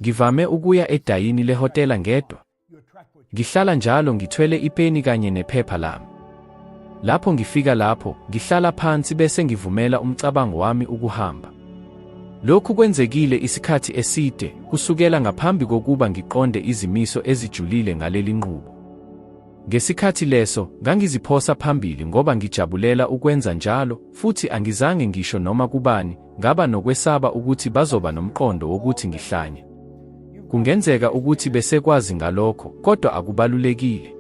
Ngivame ukuya edayini lehotela ngedwa. Ngihlala njalo ngithwele ipeni kanye nephepha lami. Lapho ngifika lapho, ngihlala phansi bese ngivumela umcabango wami ukuhamba. Lokhu kwenzekile isikhathi eside, kusukela ngaphambi kokuba ngiqonde izimiso ezijulile ngaleli nqubo. Ngesikhathi leso, ngangiziphosa phambili ngoba ngijabulela ukwenza njalo, futhi angizange ngisho noma kubani, ngaba nokwesaba ukuthi bazoba nomqondo wokuthi ngihlanye. Kungenzeka ukuthi besekwazi ngalokho, kodwa akubalulekile.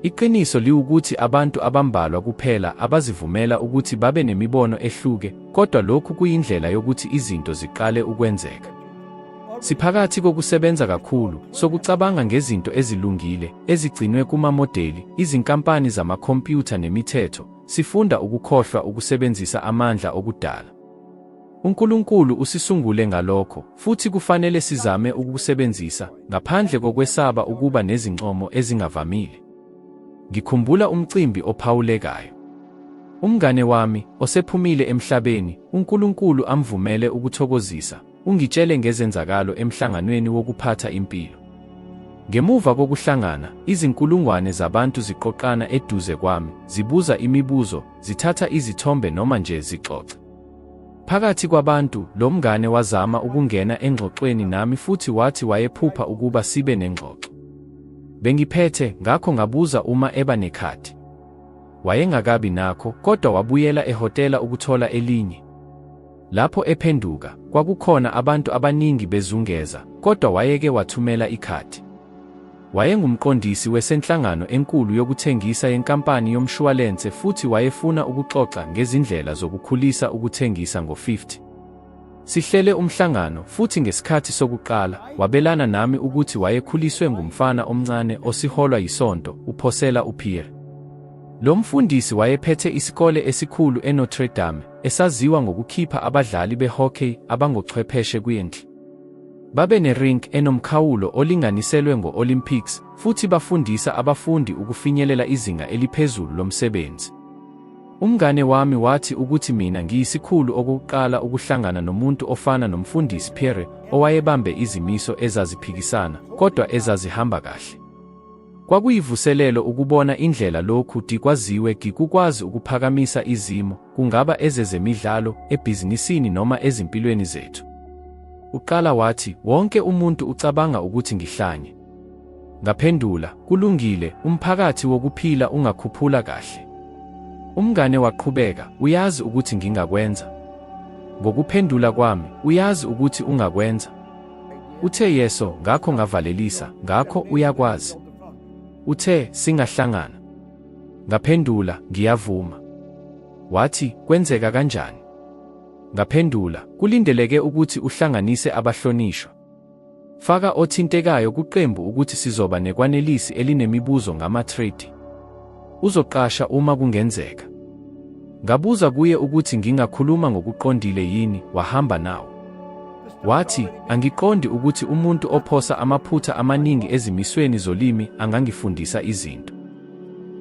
Iqiniso liwukuthi abantu abambalwa kuphela abazivumela ukuthi babe nemibono ehluke, kodwa lokhu kuyindlela yokuthi izinto ziqale ukwenzeka. Siphakathi kokusebenza kakhulu, sokucabanga ngezinto ezilungile, ezigcinwe kumamodeli, izinkampani zamakhompyutha nemithetho, sifunda ukukhohlwa ukusebenzisa amandla okudala. uNkulunkulu usisungule ngalokho, futhi kufanele sizame ukusebenzisa, ngaphandle kokwesaba ukuba nezincomo ezingavamile. Ngikhumbula umcimbi ophawulekayo. Umngane wami, osephumile emhlabeni, uNkulunkulu amvumele ukuthokozisa, ungitshele ngezenzakalo emhlanganweni wokuphatha impilo. Ngemuva kokuhlangana, izinkulungwane zabantu ziqoqana eduze kwami, zibuza imibuzo, zithatha izithombe noma nje zixoxa. Phakathi kwabantu, lo mngane wazama ukungena engxoxweni nami futhi wathi wayephupha ukuba sibe nengxoxo. Bengiphethe, ngakho ngabuza uma eba nekhadi. Wayengakabi nakho, kodwa wabuyela ehotela ukuthola elinye. Lapho ephenduka, kwakukhona abantu abaningi bezungeza, kodwa wayeke wathumela ikhadi. Wayengumqondisi wesenhlangano enkulu yokuthengisa yenkampani yomshwalense futhi wayefuna ukuxoxa ngezindlela zokukhulisa ukuthengisa ngo-50. Sihlele umhlangano futhi ngesikhathi sokuqala, wabelana nami ukuthi wayekhuliswe ngumfana omncane osiholwa yisonto, uPhosela uPierre. Lo mfundisi wayephethe isikole esikhulu eNotre Dame, esaziwa ngokukhipha abadlali behockey abangochwepheshe kwendle. Babe nerink enomkhawulo olinganiselwe ngo-Olympics, futhi bafundisa abafundi ukufinyelela izinga eliphezulu lomsebenzi. Umngane wami wathi ukuthi mina ngiyisikhulu okokuqala ukuhlangana nomuntu ofana nomfundisi Pierre, owayebambe izimiso ezaziphikisana, kodwa ezazihamba kahle. Kwakuyivuselelo ukubona indlela lokhu dikwaziwe kukwazi ukuphakamisa izimo, kungaba ezezemidlalo, ebhizinisini noma ezimpilweni zethu. Uqala wathi, wonke umuntu ucabanga ukuthi ngihlanye. Ngaphendula, kulungile, umphakathi wokuphila ungakhuphula kahle. Umngane waqhubeka, uyazi ukuthi ngingakwenza. Ngokuphendula kwami, uyazi ukuthi ungakwenza. Uthe yeso, ngakho ngavalelisa, ngakho uyakwazi. Uthe, singahlangana. Ngaphendula, ngiyavuma. Wathi, kwenzeka kanjani? Ngaphendula, kulindeleke ukuthi uhlanganise abahlonishwa. Faka othintekayo kuqembu ukuthi sizoba nekwanelisi elinemibuzo ngama-trade. Uzoqasha uma kungenzeka. Ngabuza kuye ukuthi ngingakhuluma ngokuqondile yini, wahamba nawo. Wathi, angiqondi ukuthi umuntu ophosa amaphutha amaningi ezimisweni zolimi angangifundisa izinto.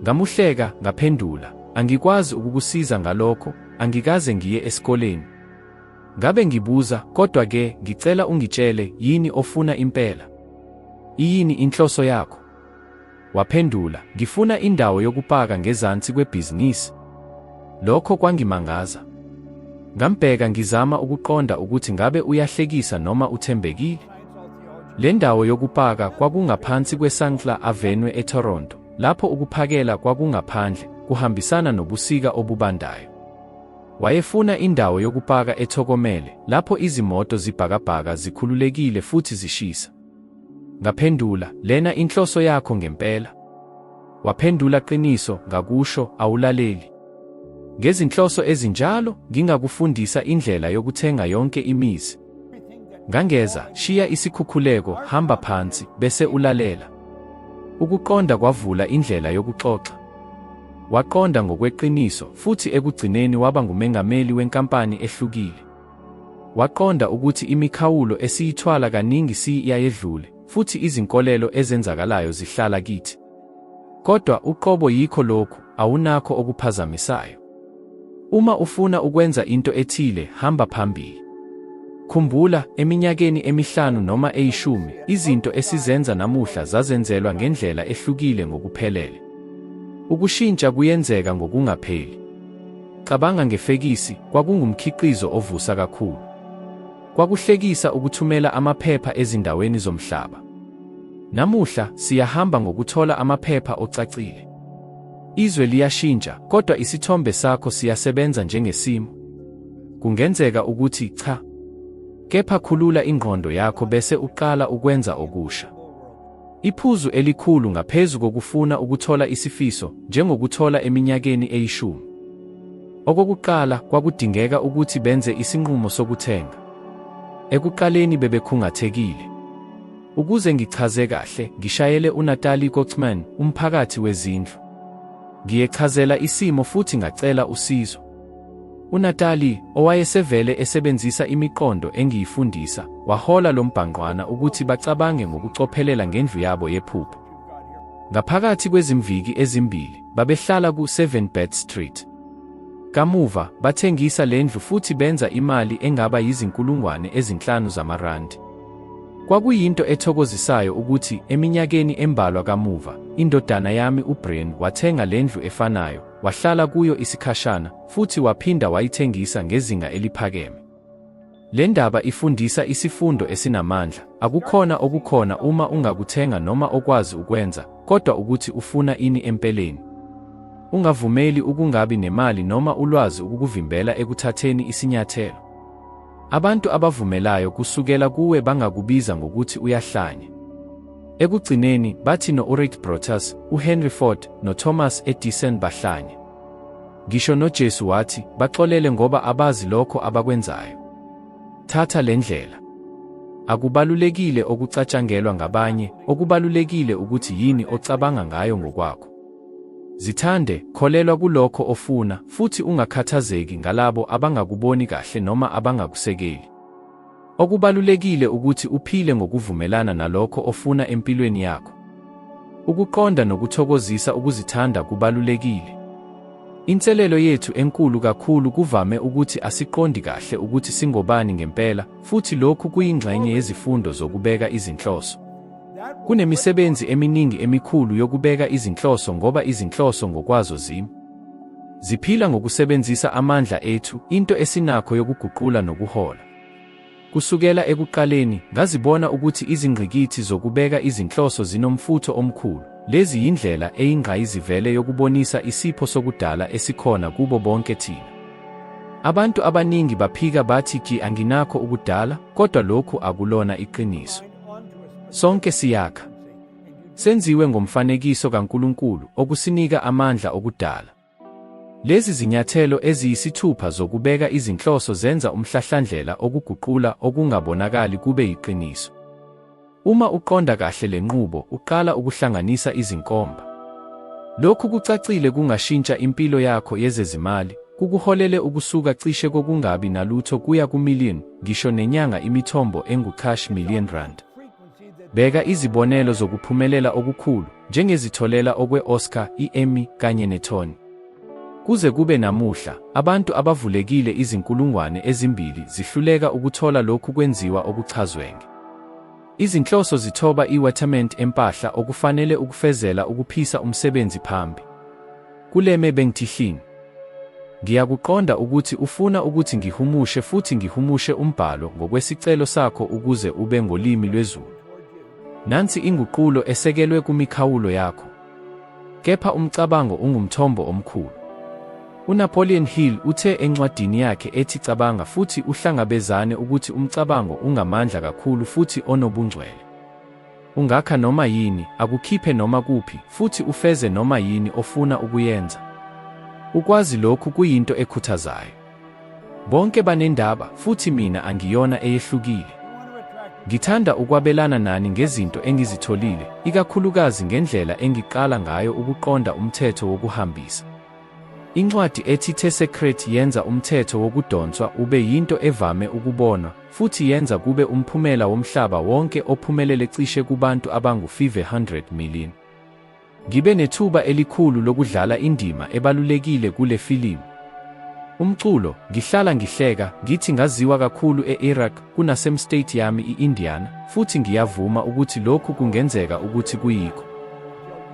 Ngamuhleka, ngaphendula, angikwazi ukukusiza ngalokho, angikaze ngiye esikoleni. Ngabe ngibuza, kodwa-ke, ngicela ungitshele, yini ofuna impela? Yini inhloso yakho? Waphendula, ngifuna indawo yokupaka ngezansi kwebhizinisi. Lokho kwangimangaza. Ngambheka ngizama ukuqonda ukuthi ngabe uyahlekisa noma uthembekile. Le ndawo yokupaka kwakungaphansi kweSankla Avenue eToronto, lapho ukuphakela kwakungaphandle, kuhambisana nobusika obubandayo. Wayefuna indawo yokupaka ethokomele, lapho izimoto zibhakabhaka zikhululekile futhi zishisa. Ngaphendula, lena inhloso yakho ngempela? Waphendula, qiniso, ngakusho, awulaleli. Ngezinhloso ezinjalo, ngingakufundisa indlela yokuthenga yonke imizi. Ngangeza, shiya isikhukhuleko, hamba phansi, bese ulalela. Ukuqonda kwavula indlela yokuxoxa. Waqonda ngokweqiniso, futhi ekugcineni waba ngumengameli wenkampani ehlukile. Waqonda ukuthi imikhawulo esiyithwala kaningi siyayedlule, futhi izinkolelo ezenzakalayo zihlala kithi. Kodwa uqobo yikho lokhu, awunakho okuphazamisayo. Uma ufuna ukwenza into ethile, hamba phambili. Khumbula, eminyakeni emihlanu noma eyishumi, izinto esizenza namuhla zazenzelwa ngendlela ehlukile ngokuphelele. Ukushintsha kuyenzeka ngokungapheli. Cabanga ngefekisi, kwakungumkhiqizo ovusa kakhulu. Kwakuhlekisa ukuthumela amaphepha ezindaweni zomhlaba. Namuhla, siyahamba ngokuthola amaphepha ocacile. Izwe liyashintsha, kodwa isithombe sakho siyasebenza njengesimo. Kungenzeka ukuthi cha. Kepha khulula ingqondo yakho bese uqala ukwenza okusha. Iphuzu elikhulu ngaphezu kokufuna ukuthola isifiso, njengokuthola eminyakeni eyishumi. Okokuqala, kwakudingeka ukuthi benze isinqumo sokuthenga. Ekuqaleni bebekhungathekile. Ukuze ngichaze kahle, ngishayele uNatalie Kotzman, umphakathi wezindlu. Ngiyechazela isimo futhi ngacela usizo. uNatalie, owayesevele esebenzisa imiqondo engiyifundisa, wahola lo mbhangqwana ukuthi bacabange ngokucophelela ngendlu yabo yephupho. Ngaphakathi kwezimviki ezimbili, babehlala ku-7 Bed Street. Kamuva, bathengisa lendlu futhi benza imali engaba yizinkulungwane zamarandi. Kwakuyinto ethokozisayo ukuthi eminyakeni embalwa kamuva, indodana yami uBrian wathenga lendlu efanayo, wahlala kuyo isikhashana, futhi waphinda wayithengisa ngezinga eliphakeme. Le ndaba ifundisa isifundo esinamandla: akukhona okukhona uma ungakuthenga noma okwazi ukwenza, kodwa ukuthi ufuna ini empeleni. Ungavumeli ukungabi nemali noma ulwazi ukukuvimbela ekuthatheni isinyathelo. Abantu abavumelayo kusukela kuwe bangakubiza ngokuthi uyahlanya. Ekugcineni, bathi no-Ulrich Brothers, uHenry Ford, noThomas Edison bahlanya. Ngisho noJesu wathi, baxolele ngoba abazi lokho abakwenzayo. Thatha le ndlela. Akubalulekile okucatshangelwa ngabanye, okubalulekile ukuthi yini ocabanga ngayo ngokwakho. Zithande, kholelwa kulokho ofuna, futhi ungakhathazeki ngalabo abangakuboni kahle noma abangakusekeli. Okubalulekile ukuthi uphile ngokuvumelana nalokho ofuna empilweni yakho. Ukuqonda nokuthokozisa ukuzithanda kubalulekile. Inselelo yethu enkulu kakhulu kuvame ukuthi asiqondi kahle ukuthi singobani ngempela, futhi lokhu kuyingxenye yezifundo zokubeka izinhloso. Kunemisebenzi eminingi emikhulu yokubeka izinhloso ngoba izinhloso ngokwazo ziphila ngokusebenzisa amandla ethu, into esinakho yokuguqula nokuhola. Kusukela ekuqaleni, ngazibona ukuthi izingqikithi zokubeka izinhloso zinomfutho omkhulu. Lezi yindlela eyingqayizivele yokubonisa isipho sokudala esikhona kubo bonke thina. Abantu abaningi baphika bathi anginakho ukudala, kodwa lokhu akulona iqiniso. Sonke siyakha. Senziwe ngomfanekiso kaNkulunkulu, okusinika amandla okudala. Lezi zinyathelo eziyisithupha zokubeka izinhloso zenza umhlahlandlela okuguqula okungabonakali kube yiqiniso. Uma uqonda kahle le nqubo, uqala ukuhlanganisa izinkomba. Lokhu kucacile kungashintsha impilo yakho yezezimali, kukuholele ukusuka cishe kokungabi nalutho kuya ku-million, ngisho nenyanga imithombo engu-cash million rand. Beka izibonelo zokuphumelela okukhulu, njengezitholela okwe-Oscar, i-Emmy, kanye neTony. Kuze kube namuhla, abantu abavulekile izinkulungwane ezimbili zihluleka ukuthola lokhu kwenziwa okuchazwenge. Izinhloso zithoba iwetament empahla okufanele ukufezela ukuphisa umsebenzi phambi. Kuleme bengithihlini. Ngiyakuqonda ukuthi ufuna ukuthi ngihumushe futhi ngihumushe umbhalo ngokwesicelo sakho ukuze ube ngolimi lwezulu. Nansi inguqulo esekelwe kumikhawulo yakho. Kepha umcabango ungumthombo omkhulu. uNapoleon Hill uthe encwadini yakhe ethi cabanga futhi uhlangabezane ukuthi umcabango ungamandla kakhulu futhi onobungcwele. Ungakha noma yini, akukhiphe noma kuphi, futhi ufeze noma yini ofuna ukuyenza. Ukwazi lokhu kuyinto ekhuthazayo. Bonke banendaba, futhi mina angiyona eyehlukile. Ngithanda ukwabelana nani ngezinto engizitholile, ikakhulukazi ngendlela engiqala ngayo ukuqonda umthetho wokuhambisa. Incwadi ethi The Secret yenza umthetho wokudonswa ube yinto evame ukubonwa, futhi yenza kube umphumela womhlaba wonke ophumelele cishe kubantu abangu-500 million. Ngibe nethuba elikhulu lokudlala indima ebalulekile kule filimu. Umculo, ngihlala ngihleka, ngithi ngaziwa kakhulu e-Iraq kunasemstate yami i-Indiana, futhi ngiyavuma ukuthi lokhu kungenzeka ukuthi kuyikho.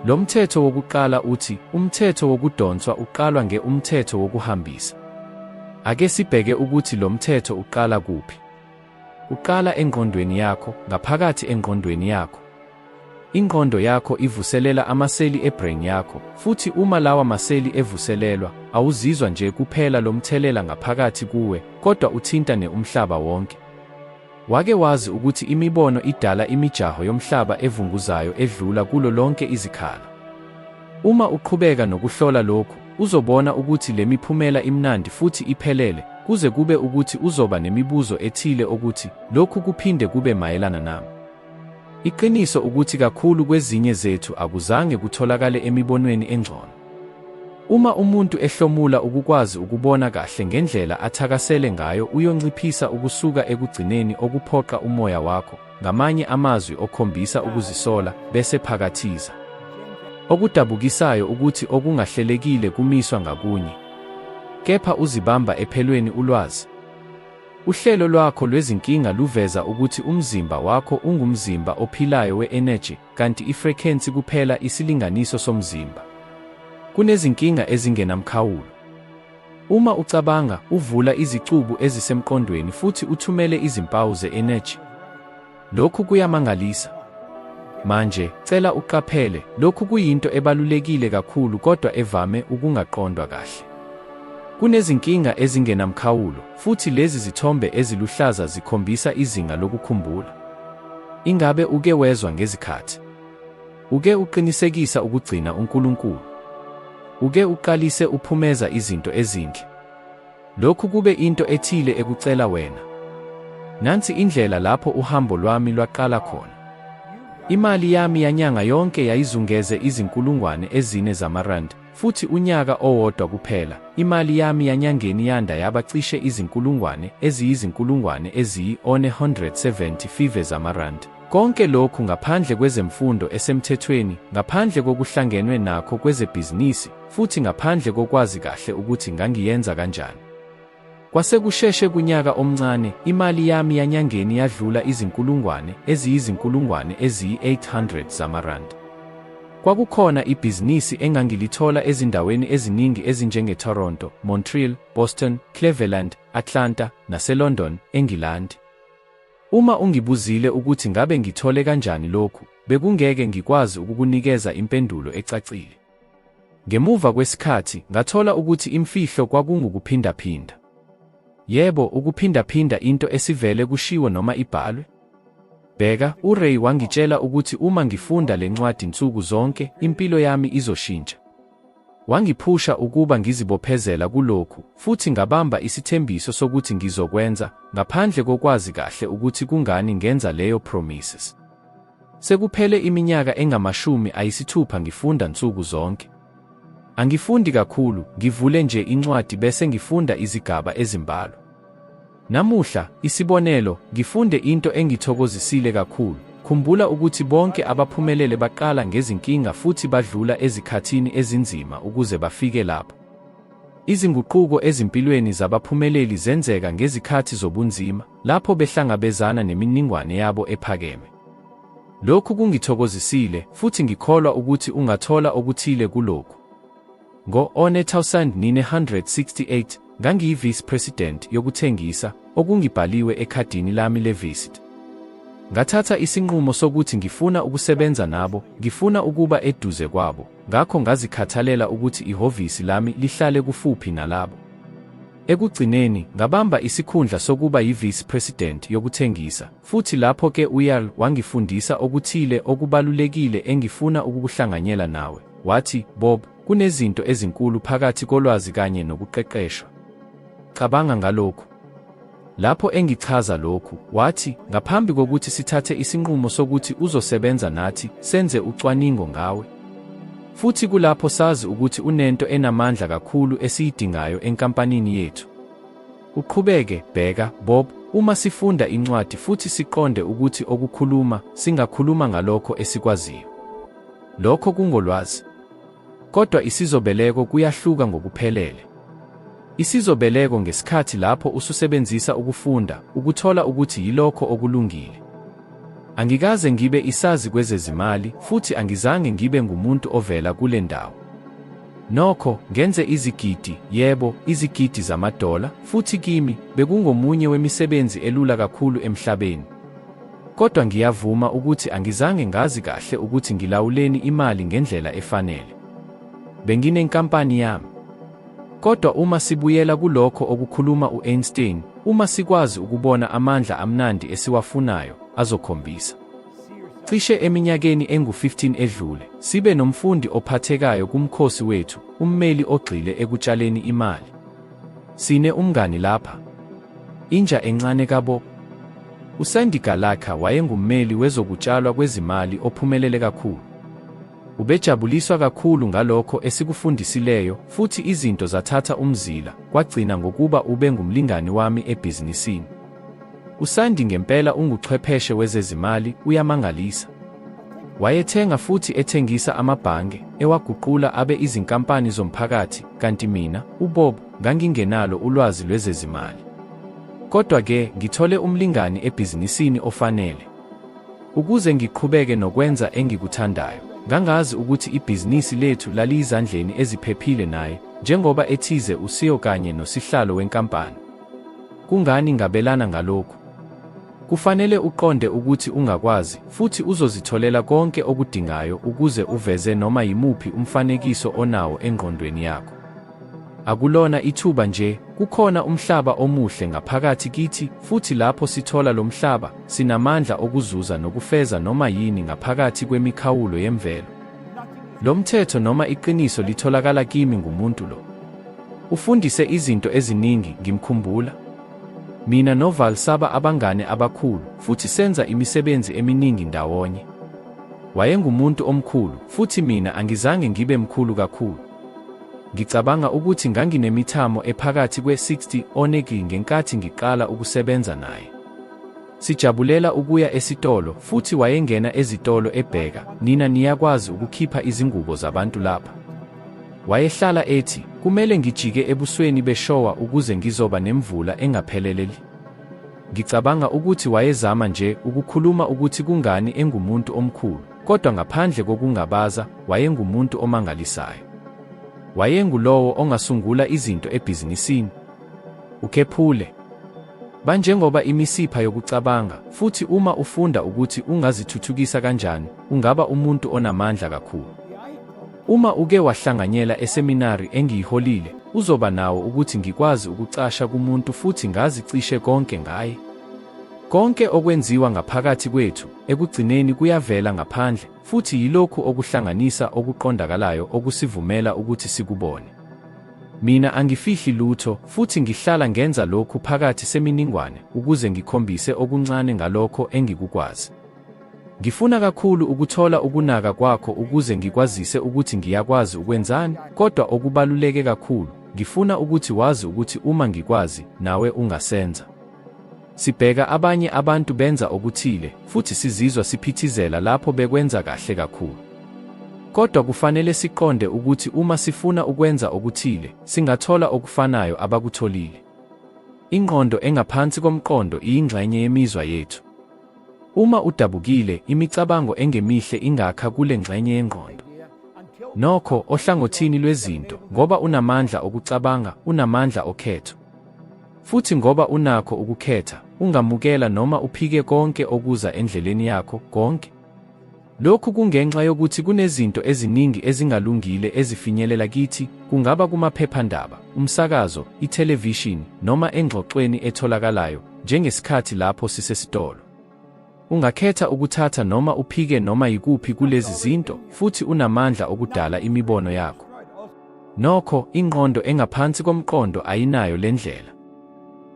Lo mthetho wokuqala uthi, umthetho wokudonswa uqalwa umthetho wokuhambisa. Ake sibheke ukuthi lo mthetho uqala kuphi. Uqala engqondweni yakho, ngaphakathi engqondweni yakho. Ingqondo yakho ivuselela amaseli ebrain yakho, futhi uma lawa maseli evuselelwa, awuzizwa nje kuphela lo mthelela ngaphakathi kuwe, kodwa uthinta umhlaba wonke. Wake wazi ukuthi imibono idala imijaho yomhlaba evunguzayo edlula kulo lonke izikhala. Uma uqhubeka nokuhlola lokhu, uzobona ukuthi le miphumela imnandi futhi iphelele, kuze kube ukuthi uzoba nemibuzo ethile ukuthi, lokhu kuphinde kube mayelana nami. Iqiniso ukuthi kakhulu kwezinye zethu akuzange kutholakale emibonweni engcono. Uma umuntu ehlomula ukukwazi ukubona kahle ngendlela athakasele ngayo uyonciphisa ukusuka ekugcineni okuphoqa umoya wakho, ngamanye amazwi okhombisa ukuzisola, bese phakathiza. Okudabukisayo ukuthi okungahlelekile kumiswa ngakunye. Kepha uzibamba ephelweni ulwazi. Uhlelo lwakho lwezinkinga luveza ukuthi umzimba wakho ungumzimba ophilayo we-energy, kanti ifrequency kuphela isilinganiso somzimba. Kunezinkinga ezingenamkhawulo. Uma ucabanga, uvula izicubu ezisemqondweni futhi uthumele izimpawu ze-energy. Lokhu kuyamangalisa. Manje, cela uqaphele, lokhu kuyinto ebalulekile kakhulu kodwa evame ukungaqondwa kahle. Kunezinkinga ezingenamkhawulo, futhi lezi zithombe eziluhlaza zikhombisa izinga lokukhumbula. Ingabe uke wezwa ngezikhathi? Uke uqinisekisa ukugcina uNkulunkulu? Uke uqalise uphumeza izinto ezinhle? Lokhu kube into ethile ekucela wena. Nansi indlela lapho uhambo lwami lwaqala khona. Imali yami yanyanga yonke yayizungeze izinkulungwane ezine zamarandi, futhi unyaka owodwa kuphela, imali yami yanyangeni yanda yaba cishe izinkulungwane eziyi-175 zamarandi. Konke lokhu ngaphandle kwezemfundo esemthethweni, ngaphandle kokuhlangenwe nakho kwezebhizinisi, futhi ngaphandle kokwazi kahle ukuthi ngangiyenza kanjani. Kwasekusheshe kunyaka omncane, imali yami yanyangeni yadlula izinkulungwane eziyi-800 zamarandi. Kwakukhona ibhizinisi engangilithola ezindaweni eziningi ezinjengeToronto, Montreal, Boston, Cleveland, Atlanta, naseLondon, eNgilandi. Uma ungibuzile ukuthi ngabe ngithole kanjani lokhu, bekungeke ngikwazi ukukunikeza impendulo ecacile. Ngemuva kwesikhathi, ngathola ukuthi imfihlo kwakungukuphinda-phinda. Yebo, ukuphindaphinda into esivele kushiwo noma ibhalwe. Bheka, uRay wangitshela ukuthi uma ngifunda le ncwadi nsuku zonke, impilo yami izoshintsha. Wangiphusha ukuba ngizibophezela kulokhu, futhi ngabamba isithembiso sokuthi ngizokwenza, ngaphandle kokwazi kahle ukuthi kungani ngenza leyo promises. Sekuphele iminyaka engamashumi-ayisithupha ngifunda nsuku zonke. Angifundi kakhulu, ngivule nje incwadi bese ngifunda izigaba ezimbalwa. Namuhla, isibonelo, ngifunde into engithokozisile kakhulu. Khumbula ukuthi bonke abaphumelele baqala ngezinkinga futhi badlula ezikhathini ezinzima ukuze bafike lapho. Izinguquko ezimpilweni zabaphumeleli zenzeka ngezikhathi zobunzima, lapho behlangabezana nemininingwane yabo ephakeme. Lokhu kungithokozisile, futhi ngikholwa ukuthi ungathola okuthile kulokhu. Ngo-1968, ngangiyi-Vice President yokuthengisa, okungibhaliwe ekhadini lami le-Visit. Ngathatha isinqumo sokuthi ngifuna ukusebenza nabo, ngifuna ukuba eduze kwabo, ngakho ngazikhathalela ukuthi ihhovisi lami lihlale kufuphi nalabo. Ekugcineni, ngabamba isikhundla sokuba yi-Vice President yokuthengisa, futhi lapho-ke uYarl wangifundisa okuthile okubalulekile engifuna ukukuhlanganyela nawe. Wathi, Bob, kunezinto ezinkulu phakathi kolwazi kanye nokuqeqeshwa. Cabanga ngalokhu. Lapho engichaza lokhu, wathi, ngaphambi kokuthi sithathe isinqumo sokuthi uzosebenza nathi, senze ucwaningo ngawe. Futhi kulapho sazi ukuthi unento enamandla kakhulu esiyidingayo enkampanini yethu. Uqhubeke, bheka, Bob, uma sifunda incwadi futhi siqonde ukuthi okukhuluma, singakhuluma ngalokho esikwaziyo. Lokho kungolwazi. Kodwa isizobeleko kuyahluka ngokuphelele. Isizobeleko ngesikhathi lapho ususebenzisa ukufunda ukuthola ukuthi yilokho okulungile. Angikaze ngibe isazi kwezezimali futhi angizange ngibe ngumuntu ovela kule ndawo. Nokho, ngenze izigidi, yebo, izigidi zamadola, futhi kimi, bekungomunye wemisebenzi elula kakhulu emhlabeni. Kodwa ngiyavuma ukuthi angizange ngazi kahle ukuthi ngilawuleni imali ngendlela efanele. Benginenkampani yami. Kodwa uma sibuyela kulokho okukhuluma u-Einstein, uma sikwazi ukubona amandla amnandi esiwafunayo, azokhombisa. Cishe eminyakeni engu-15 edlule, sibe nomfundi ophathekayo kumkhosi wethu, ummeli ogxile ekutshaleni imali. Sine umngani lapha. Inja encane kaBob. uSandy Galaka wayengummeli wezokutshalwa kwezimali ophumelele kakhulu. Ubejabuliswa kakhulu ngalokho esikufundisileyo, futhi izinto zathatha umzila, kwagcina ngokuba ube ngumlingani wami ebhizinisini. uSandy ngempela unguchwepheshe wezezimali, uyamangalisa. Wayethenga futhi ethengisa amabhange, ewaguqula abe izinkampani zomphakathi, kanti mina, uBob, ngangingenalo ulwazi lwezezimali. Kodwa-ke, ngithole umlingani ebhizinisini ofanele. Ukuze ngiqhubeke nokwenza engikuthandayo, ngangazi ukuthi ibhizinisi lethu laliyizandleni eziphephile naye, njengoba ethize uSEO kanye nosihlalo wenkampani. Kungani ngabelana ngalokhu? Kufanele uqonde ukuthi ungakwazi, futhi uzozitholela konke okudingayo ukuze uveze noma yimuphi umfanekiso onawo engqondweni yakho. Akulona ithuba nje, kukhona umhlaba omuhle ngaphakathi kithi, futhi lapho sithola lo mhlaba, sinamandla okuzuza nokufeza noma yini ngaphakathi kwemikhawulo yemvelo. Lo mthetho noma iqiniso litholakala kimi ngumuntu lo. Ufundise izinto eziningi, ngimkhumbula. Mina noVal saba abangane abakhulu, futhi senza imisebenzi eminingi ndawonye. Wayengumuntu omkhulu, futhi mina angizange ngibe mkhulu kakhulu. Ngicabanga ukuthi nganginemithamo ephakathi kwe-60 onegi ngenkathi ngiqala ukusebenza naye. Sijabulela ukuya esitolo, futhi wayengena ezitolo ebheka, nina niyakwazi ukukhipha izingubo zabantu lapha. Wayehlala ethi, kumele ngijike ebusweni beshowa ukuze ngizoba nemvula engapheleleli. Ngicabanga ukuthi wayezama nje ukukhuluma ukuthi kungani engumuntu omkhulu, kodwa ngaphandle kokungabaza, wayengumuntu omangalisayo. Wayengulowo ongasungula izinto ebhizinisini. Ukhephule. Banjengoba imisipha yokucabanga, futhi uma ufunda ukuthi ungazithuthukisa kanjani, ungaba umuntu onamandla kakhulu. Uma uke wahlanganyela eseminari engiyiholile, uzoba nawo ukuthi ngikwazi ukucasha kumuntu futhi ngazi cishe konke ngaye. Konke okwenziwa ngaphakathi kwethu, ekugcineni kuyavela ngaphandle, futhi yilokhu okuhlanganisa okuqondakalayo okusivumela ukuthi sikubone. Mina angifihli lutho, futhi ngihlala ngenza lokhu phakathi seminingwane, ukuze ngikhombise okuncane ngalokho engikukwazi. Ngifuna kakhulu ukuthola ukunaka kwakho ukuze ngikwazise ukuthi ngiyakwazi ukwenzani, kodwa okubaluleke kakhulu, ngifuna ukuthi wazi ukuthi uma ngikwazi, nawe ungasenza. Sibheka abanye abantu benza okuthile, futhi sizizwa siphithizela lapho bekwenza kahle kakhulu. Kodwa kufanele siqonde ukuthi uma sifuna ukwenza okuthile, singathola okufanayo abakutholile. Ingqondo engaphansi komqondo iyingxenye yemizwa yethu. Uma udabukile, imicabango engemihle ingakha kule ngxenye yengqondo. Nokho, ohlangothini lwezinto, ngoba unamandla okucabanga, unamandla okhetho. Futhi ngoba unakho ukukhetha, ungamukela noma uphike konke okuza endleleni yakho, konke. Lokhu kungenxa yokuthi kunezinto eziningi ezingalungile ezifinyelela kithi, kungaba kumaphephandaba, umsakazo, ithelevishini, noma engxoxweni etholakalayo, njengesikhathi lapho sisesitolo. Ungakhetha ukuthatha noma uphike noma yikuphi kulezi zinto, futhi unamandla okudala imibono yakho. Nokho, ingqondo engaphansi komqondo ayinayo le ndlela.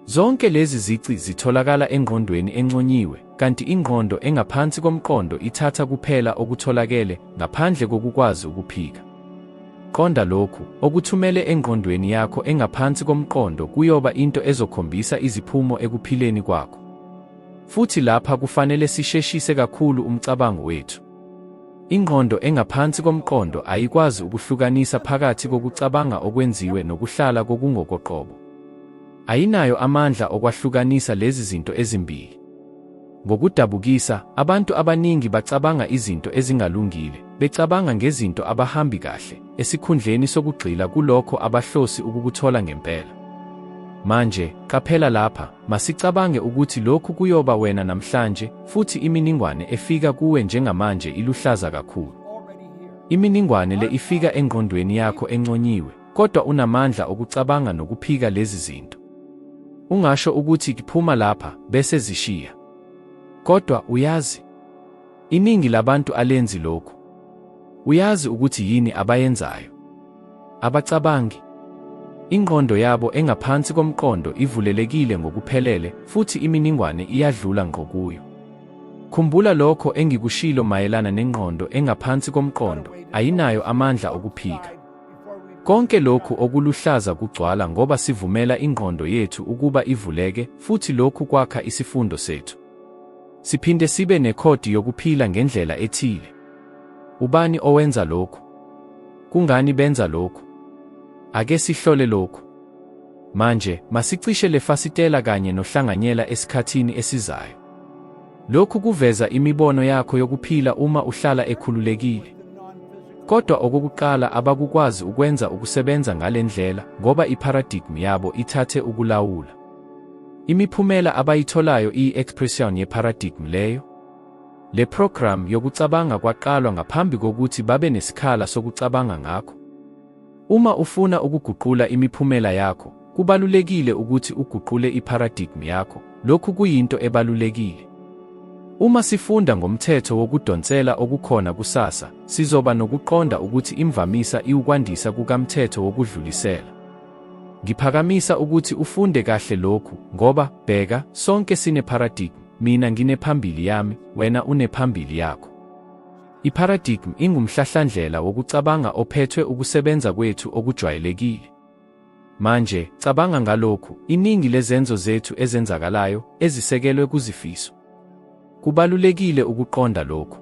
Zonke lezi zici zitholakala engqondweni enconyiwe, kanti ingqondo engaphansi komqondo ithatha kuphela okutholakele ngaphandle kokukwazi ukuphika. Qonda lokhu, okuthumele engqondweni yakho engaphansi komqondo kuyoba into ezokhombisa iziphumo ekuphileni kwakho. Futhi lapha kufanele sisheshise kakhulu umcabango wethu. Ingqondo engaphansi komqondo ayikwazi ukuhlukanisa phakathi kokucabanga okwenziwe nokuhlala kokungokoqobo. Ayinayo amandla okwahlukanisa lezi zinto ezimbili. Ngokudabukisa, abantu abaningi bacabanga izinto ezingalungile, becabanga ngezinto abahambi kahle, esikhundleni sokugxila kulokho abahlosi ukukuthola ngempela. Manje, qaphela lapha, masicabange ukuthi lokhu kuyoba wena namhlanje, futhi imininingwane efika kuwe njengamanje iluhlaza kakhulu. Imininingwane le ifika engqondweni yakho enconyiwe, kodwa unamandla okucabanga nokuphika lezi zinto. Ungasho ukuthi kuphuma lapha, bese zishiya. Kodwa uyazi, iningi labantu alenzi lokhu. Uyazi ukuthi yini abayenzayo? Abacabangi. Ingqondo yabo engaphansi komqondo ivulelekile ngokuphelele, futhi imininingwane iyadlula ngokuyo. Khumbula lokho engikushilo mayelana nengqondo engaphansi komqondo, ayinayo amandla okuphika. Konke lokhu okuluhlaza kugcwala ngoba sivumela ingqondo yethu ukuba ivuleke, futhi lokhu kwakha isifundo sethu. Siphinde sibe nekhodi yokuphila ngendlela ethile. Ubani owenza lokhu? Kungani benza lokhu? Ake sihlole lokhu. Manje, masicishe le fasitela kanye nohlanganyela esikhathini esizayo. Lokhu kuveza imibono yakho yokuphila uma uhlala ekhululekile. Kodwa okokuqala abakukwazi ukwenza ukusebenza ngale ndlela ngoba iparadigm yabo ithathe ukulawula. Imiphumela abayitholayo iyi-expression yeparadigm leyo. Le program yokucabanga kwaqalwa ngaphambi kokuthi babe nesikhala sokucabanga ngakho. Uma ufuna ukuguqula imiphumela yakho, kubalulekile ukuthi uguqule iparadigm yakho. Lokhu kuyinto ebalulekile. Uma sifunda ngomthetho wokudonsela okukhona kusasa, sizoba nokuqonda ukuthi imvamisa iukwandisa kukamthetho wokudlulisela. Ngiphakamisa ukuthi ufunde kahle lokhu, ngoba, bheka, sonke sineparadigm, mina nginephambili yami, wena unephambili yakho. Iparadigm ingumhlahlandlela wokucabanga ophethwe ukusebenza kwethu okujwayelekile. Manje, cabanga ngalokhu, iningi lezenzo zethu ezenzakalayo, ezisekelwe kuzifiso. Kubalulekile ukuqonda lokhu.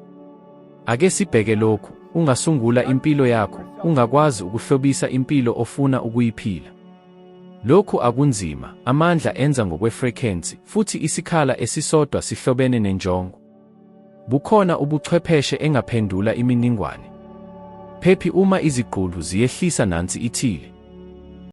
Ake sibheke lokhu, ungasungula impilo yakho, ungakwazi ukuhlobisa impilo ofuna ukuyiphila. Lokhu akunzima, amandla enza ngokwefrequency, futhi isikhala esisodwa sihlobene nenjongo. Bukhona ubuchwepheshe engaphendula imininingwane. Phephi uma iziqulu ziyehlisa nansi ithile.